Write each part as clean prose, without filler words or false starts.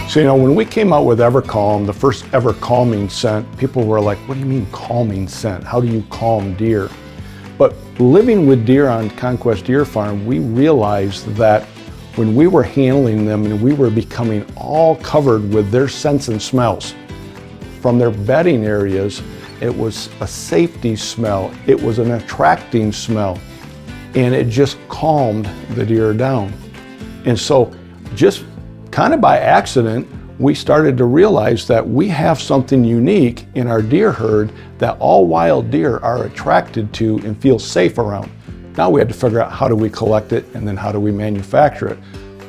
So, when we came out with EverCalm, the first ever calming scent, people were like, what do you mean calming scent? How do you calm deer? But living with deer on Conquest Deer Farm, we realized that when we were handling them and we were becoming all covered with their scents and smells, from their bedding areas, it was a safety smell, it was an attracting smell, and it just calmed the deer down. And so just kind of by accident, we started to realize that we have something unique in our deer herd that all wild deer are attracted to and feel safe around. Now we had to figure out how do we collect it and then how do we manufacture it.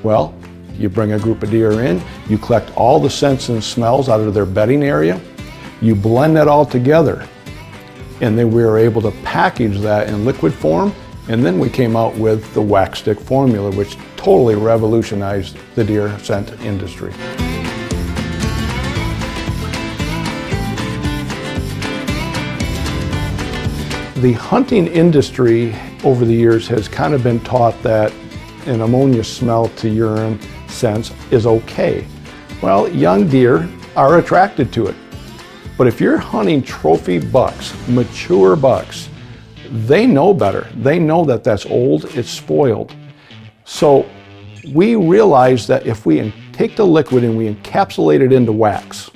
Well, you bring a group of deer in, you collect all the scents and smells out of their bedding area, you blend that all together, and then we were able to package that in liquid form, and then we came out with the wax stick formula, which totally revolutionized the deer scent industry. The hunting industry over the years has kind of been taught that an ammonia smell to urine sense is okay. Well, young deer are attracted to it. But if you're hunting trophy bucks, mature bucks, they know better. They know that that's old, it's spoiled. So we realized that if we take the liquid and we encapsulate it into wax,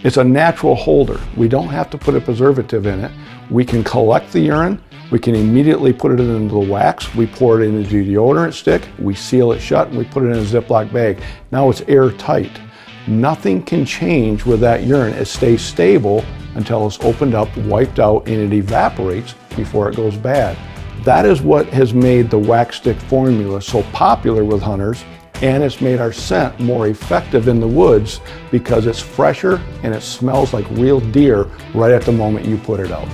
it's a natural holder. We don't have to put a preservative in it. We can collect the urine, we can immediately put it into the wax, we pour it into the deodorant stick, we seal it shut, and we put it in a Ziploc bag. Now it's airtight. Nothing can change with that urine. It stays stable until it's opened up, wiped out, and it evaporates before it goes bad. That is what has made the wax stick formula so popular with hunters, and it's made our scent more effective in the woods because it's fresher and it smells like real deer right at the moment you put it out.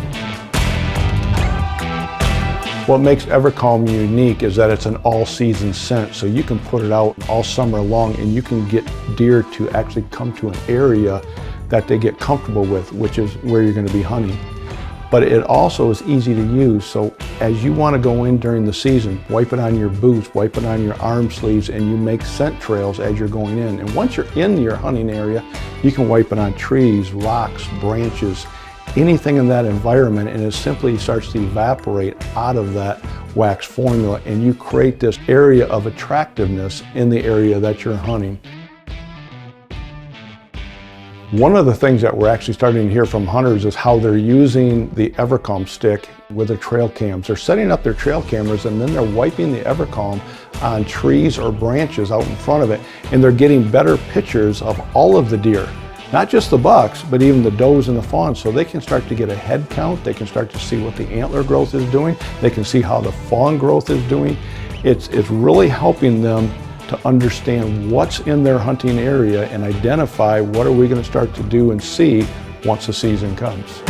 What makes EverCalm unique is that it's an all-season scent, so you can put it out all summer long and you can get deer to actually come to an area that they get comfortable with, which is where you're going to be hunting. But it also is easy to use, so as you want to go in during the season, wipe it on your boots, wipe it on your arm sleeves, and you make scent trails as you're going in. And once you're in your hunting area, you can wipe it on trees, rocks, branches, anything in that environment, and it simply starts to evaporate out of that wax formula, and you create this area of attractiveness in the area that you're hunting. One of the things that we're actually starting to hear from hunters is how they're using the EverCalm stick with their trail cams. They're setting up their trail cameras and then they're wiping the EverCalm on trees or branches out in front of it, and they're getting better pictures of all of the deer. Not just the bucks, but even the does and the fawns, so they can start to get a head count, they can start to see what the antler growth is doing, they can see how the fawn growth is doing. It's really helping them to understand what's in their hunting area and identify what are we going to start to do and see once the season comes.